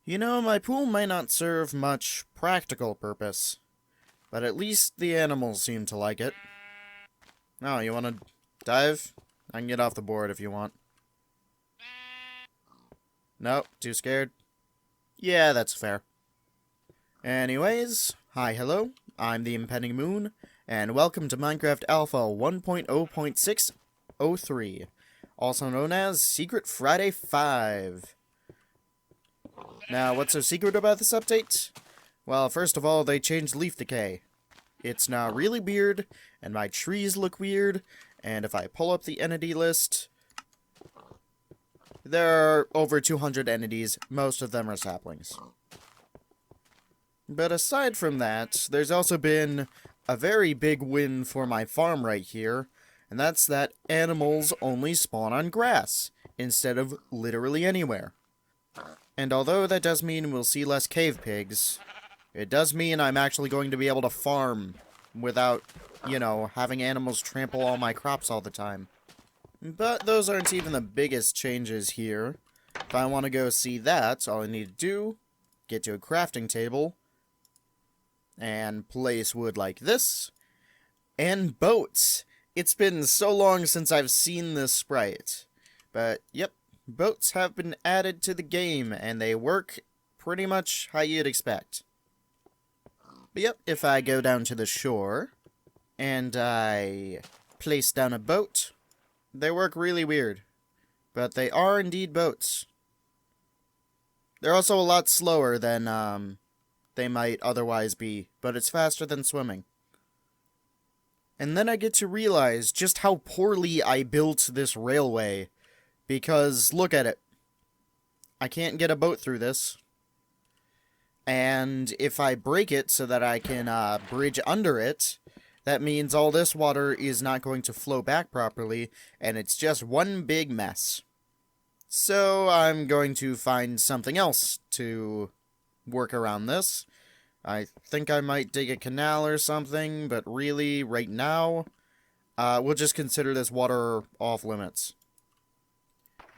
You know, my pool might not serve much practical purpose, but at least the animals seem to like it. Oh, you wanna dive? I can get off the board if you want. Nope, too scared? Yeah, that's fair. Anyways, hi, hello, I'm the ImpendingMoon, and welcome to Minecraft Alpha 1.0.603, also known as Secret Friday 5. Now, what's so secret about this update? Well, first of all, they changed leaf decay. It's now really weird, and my trees look weird, and if I pull up the entity list, there are over 200 entities, most of them are saplings. But aside from that, there's also been a very big win for my farm right here, and that's that animals only spawn on grass, instead of literally anywhere. And although that does mean we'll see less cave pigs, it does mean I'm actually going to be able to farm without, you know, having animals trample all my crops all the time. But those aren't even the biggest changes here. If I want to go see that, all I need to do, get to a crafting table, and place wood like this, and boats. It's been so long since I've seen this sprite. But, yep, boats have been added to the game, and they work pretty much how you'd expect. But yep, if I go down to the shore, and I place down a boat, they work really weird. But they are indeed boats. They're also a lot slower than, they might otherwise be, but it's faster than swimming. And then I get to realize just how poorly I built this railway. Because, look at it. I can't get a boat through this. And if I break it so that I can bridge under it, that means all this water is not going to flow back properly, and it's just one big mess. So I'm going to find something else to work around this. I think I might dig a canal or something, but really, right now, we'll just consider this water off limits.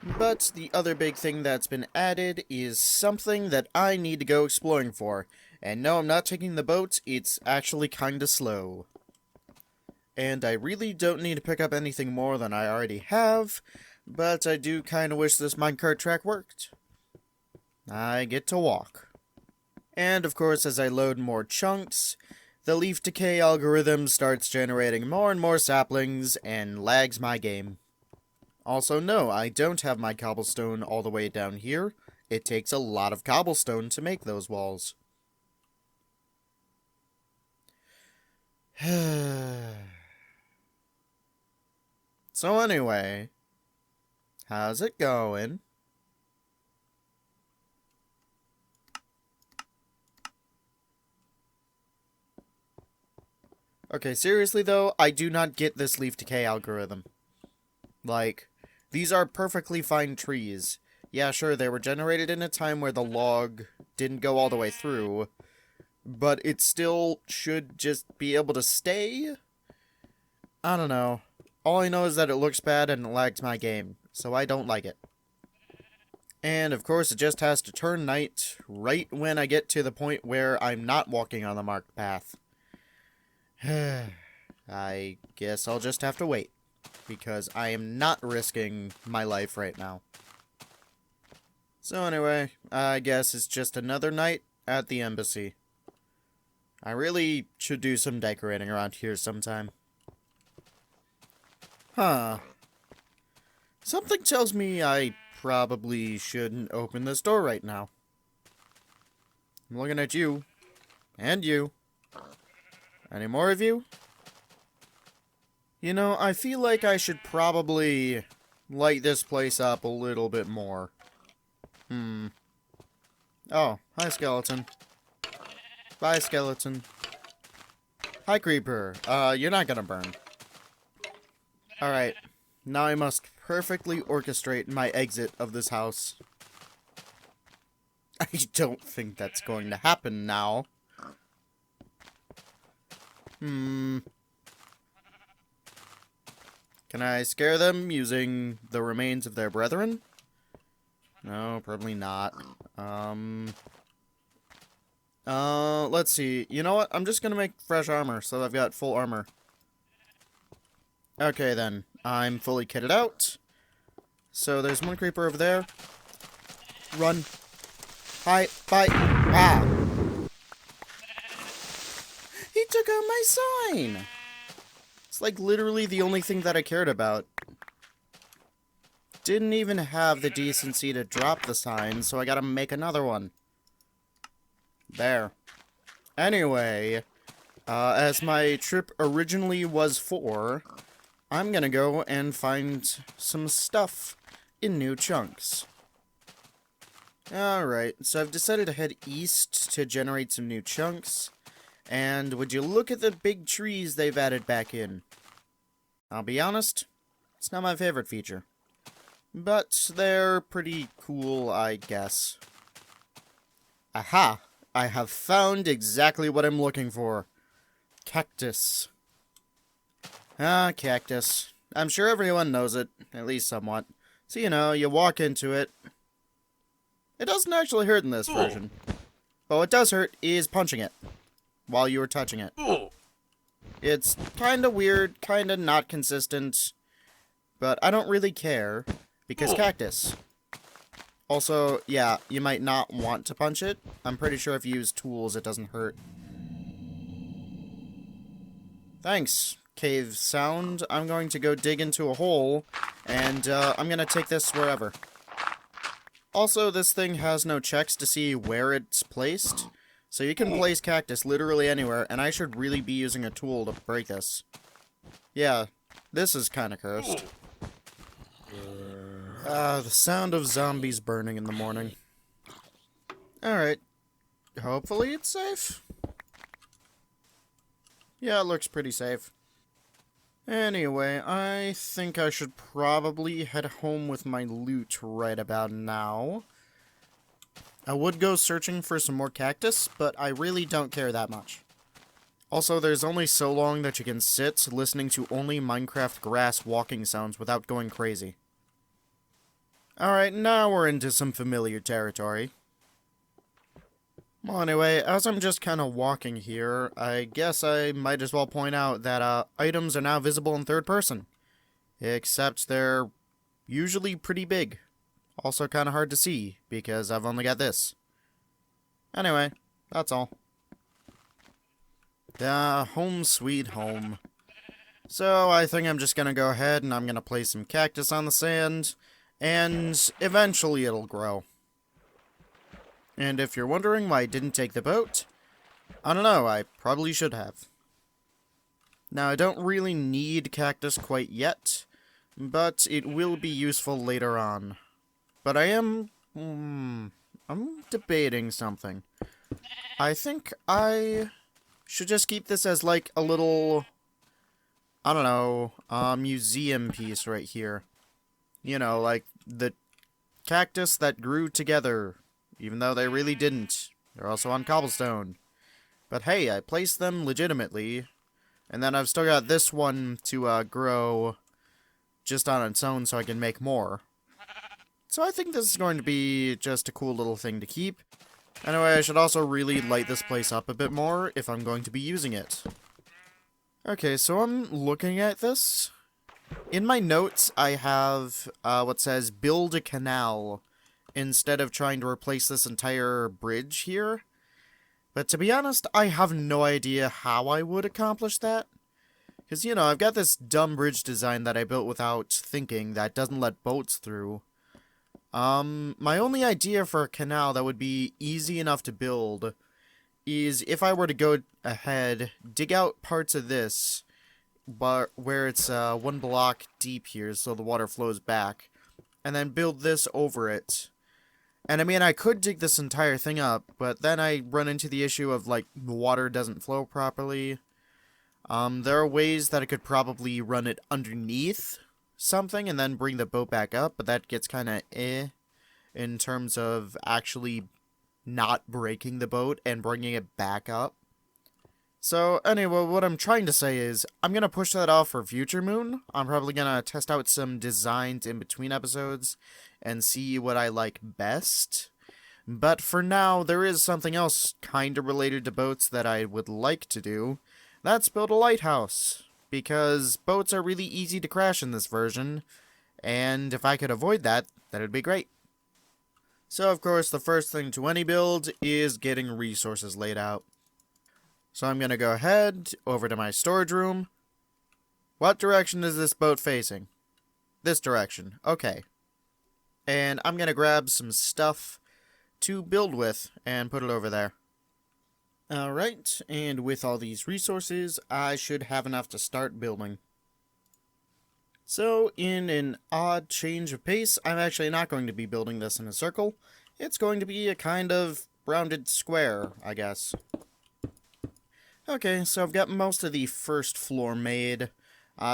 But the other big thing that's been added is something that I need to go exploring for. And no, I'm not taking the boat, it's actually kinda slow. And I really don't need to pick up anything more than I already have, but I do kinda wish this minecart track worked. I get to walk. And of course, as I load more chunks, the leaf decay algorithm starts generating more and more saplings and lags my game. Also, no, I don't have my cobblestone all the way down here. It takes a lot of cobblestone to make those walls. So anyway, how's it going? Okay, seriously though, I do not get this leaf decay algorithm. Like, these are perfectly fine trees. Yeah, sure, they were generated in a time where the log didn't go all the way through, but it still should just be able to stay? I don't know. All I know is that it looks bad and it lags my game, so I don't like it. And of course, it just has to turn night right when I get to the point where I'm not walking on the marked path. I guess I'll just have to wait, because I am not risking my life right now. So anyway, I guess it's just another night at the embassy. I really should do some decorating around here sometime. Huh. Something tells me I probably shouldn't open this door right now. I'm looking at you. And you. Any more of you? You know, I feel like I should probably light this place up a little bit more. Oh, hi, skeleton. Bye, skeleton. Hi, creeper. You're not gonna burn. Alright, now I must perfectly orchestrate my exit of this house. I don't think that's going to happen now. Can I scare them using the remains of their brethren? No, probably not. Let's see. You know what? I'm just gonna make fresh armor, so I've got full armor. Okay, then. I'm fully kitted out. So there's one creeper over there. Run. Hi. Bye. Ah! He took out my sign! It's like literally the only thing that I cared about. Didn't even have the decency to drop the sign, so I gotta make another one. There. Anyway, as my trip originally was for, I'm gonna go and find some stuff in new chunks. Alright, so I've decided to head east to generate some new chunks. And would you look at the big trees they've added back in? I'll be honest, it's not my favorite feature. But they're pretty cool, I guess. Aha! I have found exactly what I'm looking for. Cactus. Ah, cactus. I'm sure everyone knows it, at least somewhat. So, you know, you walk into it. It doesn't actually hurt in this version. But what does hurt is punching it while you are touching it. It's kinda weird, kinda not consistent, but I don't really care, because cactus. Also, yeah, you might not want to punch it. I'm pretty sure if you use tools, it doesn't hurt. Thanks, cave sound. I'm going to go dig into a hole, and I'm gonna take this wherever. Also, this thing has no checks to see where it's placed, so you can place cactus literally anywhere, and I should really be using a tool to break this. Yeah, this is kinda cursed. The sound of zombies burning in the morning. Alright. Hopefully it's safe. Yeah, it looks pretty safe. Anyway, I think I should probably head home with my loot right about now. I would go searching for some more cactus, but I really don't care that much. Also, there's only so long that you can sit listening to only Minecraft grass walking sounds without going crazy. Alright, now we're into some familiar territory. Well, anyway, as I'm just kind of walking here, I guess I might as well point out that items are now visible in third person. Except they're usually pretty big. Also kind of hard to see, because I've only got this. Anyway, that's all. Home sweet home. So I think I'm just gonna go ahead and I'm gonna place some cactus on the sand, and eventually it'll grow. And if you're wondering why I didn't take the boat, I don't know, I probably should have. Now, I don't really need cactus quite yet, but it will be useful later on. But I am... I'm debating something. I think I should just keep this as like a little... I don't know, museum piece right here. You know, like the cactus that grew together, even though they really didn't. They're also on cobblestone. But hey, I placed them legitimately, and then I've still got this one to grow just on its own so I can make more. So I think this is going to be just a cool little thing to keep. Anyway, I should also really light this place up a bit more if I'm going to be using it. Okay, so I'm looking at this. In my notes, I have what says, build a canal, instead of trying to replace this entire bridge here. But to be honest, I have no idea how I would accomplish that. Because, you know, I've got this dumb bridge design that I built without thinking that doesn't let boats through. My only idea for a canal that would be easy enough to build is if I were to go ahead, dig out parts of this, but where it's 1 block deep here so the water flows back, and then build this over it. And I mean, I could dig this entire thing up, but then I run into the issue of, like, the water doesn't flow properly. There are ways that I could probably run it underneath something and then bring the boat back up, but that gets kind of in terms of actually not breaking the boat and bringing it back up. So, anyway, what I'm trying to say is, I'm going to push that off for future Moon. I'm probably going to test out some designs in between episodes, and see what I like best. But for now, there is something else kinda related to boats that I would like to do. That's build a lighthouse, because boats are really easy to crash in this version, and if I could avoid that, that'd be great. So of course, the first thing to any build is getting resources laid out. So I'm gonna go ahead, over to my storage room. What direction is this boat facing? This direction, okay. And I'm gonna grab some stuff to build with and put it over there. Alright, and with all these resources, I should have enough to start building. So, in an odd change of pace, I'm actually not going to be building this in a circle. It's going to be a kind of rounded square, I guess. Okay, so I've got most of the first floor made.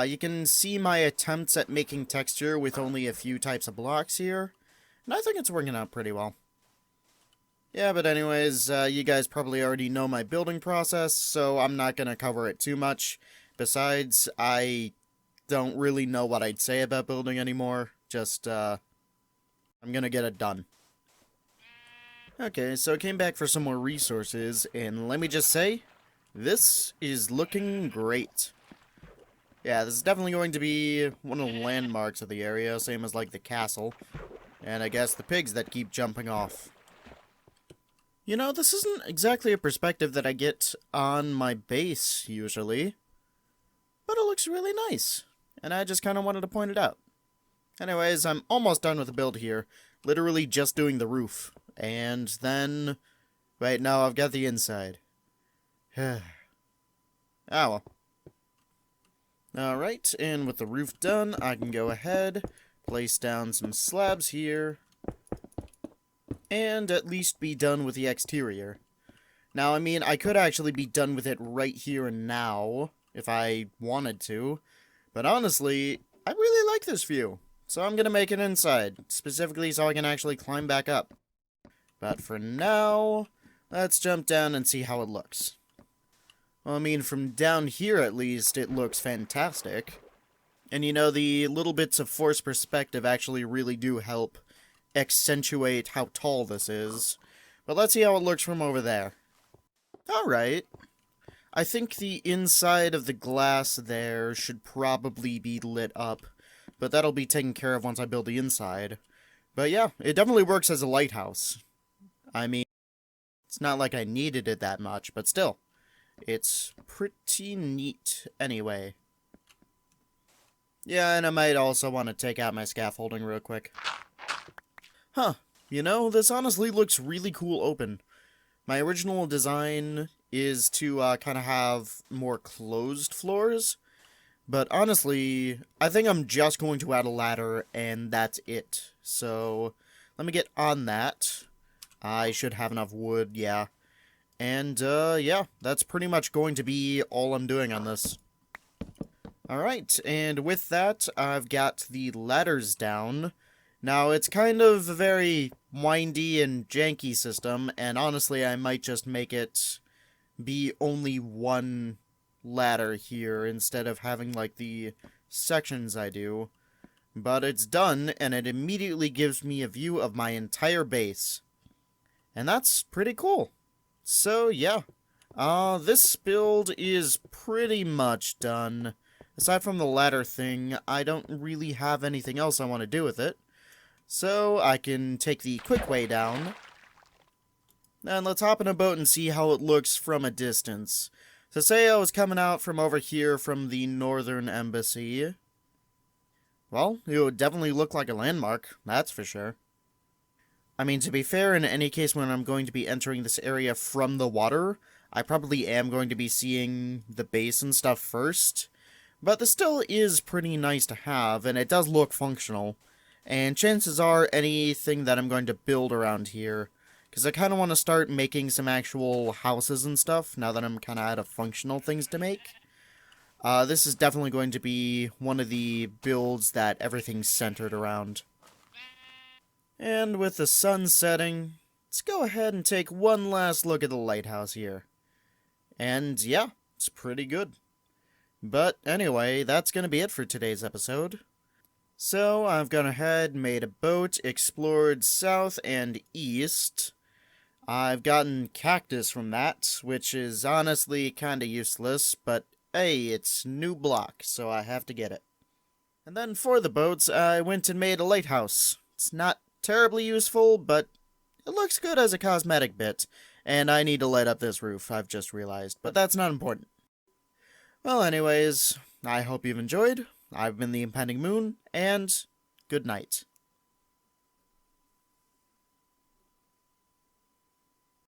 You can see my attempts at making texture with only a few types of blocks here, and I think it's working out pretty well. Yeah, but anyways, you guys probably already know my building process, so I'm not going to cover it too much. Besides, I don't really know what I'd say about building anymore. Just, I'm going to get it done. Okay, so I came back for some more resources, and let me just say, this is looking great. Yeah, this is definitely going to be one of the landmarks of the area, same as like the castle. And I guess the pigs that keep jumping off. You know, this isn't exactly a perspective that I get on my base, usually. But it looks really nice, and I just kind of wanted to point it out. Anyways, I'm almost done with the build here. Literally just doing the roof. And then... Wait, no, I've got the inside. Ah, well. Alright, and with the roof done, I can go ahead, place down some slabs here, and at least be done with the exterior. Now, I mean, I could actually be done with it right here and now, if I wanted to, but honestly, I really like this view, so I'm gonna make it inside, specifically so I can actually climb back up. But for now, let's jump down and see how it looks. Well, I mean, from down here at least, it looks fantastic. And you know, the little bits of forced perspective actually really do help accentuate how tall this is. But let's see how it looks from over there. Alright. I think the inside of the glass there should probably be lit up, but that'll be taken care of once I build the inside. But yeah, it definitely works as a lighthouse. I mean, it's not like I needed it that much, but still. It's pretty neat anyway. Yeah, and I might also want to take out my scaffolding real quick. Huh, you know, this honestly looks really cool open. My original design is to kind of have more closed floors, but honestly, I think I'm just going to add a ladder and that's it. So, let me get on that. I should have enough wood, yeah. And, yeah, that's pretty much going to be all I'm doing on this. Alright, and with that, I've got the ladders down. Now, it's kind of a very windy and janky system, and honestly, I might just make it be only one ladder here instead of having, like, the sections I do. But it's done, and it immediately gives me a view of my entire base. And that's pretty cool. So, yeah. This build is pretty much done. Aside from the ladder thing, I don't really have anything else I want to do with it. So, I can take the quick way down. And let's hop in a boat and see how it looks from a distance. So say I was coming out from over here from the Northern Embassy. Well, it would definitely look like a landmark, that's for sure. I mean, to be fair, in any case when I'm going to be entering this area from the water, I probably am going to be seeing the base and stuff first. But this still is pretty nice to have, and it does look functional. And chances are anything that I'm going to build around here, because I kind of want to start making some actual houses and stuff, now that I'm kind of out of functional things to make. This is definitely going to be one of the builds that everything's centered around. And with the sun setting, let's go ahead and take one last look at the lighthouse here. And yeah, it's pretty good. But anyway, that's going to be it for today's episode. So I've gone ahead, made a boat, explored south and east. I've gotten Cactus from that, which is honestly kinda useless, but hey, it's new block, so I have to get it. And then for the boats, I went and made a lighthouse. It's not terribly useful, but it looks good as a cosmetic bit. And I need to light up this roof, I've just realized, but that's not important. Well, anyways, I hope you've enjoyed. I've been the Impending Moon, and good night.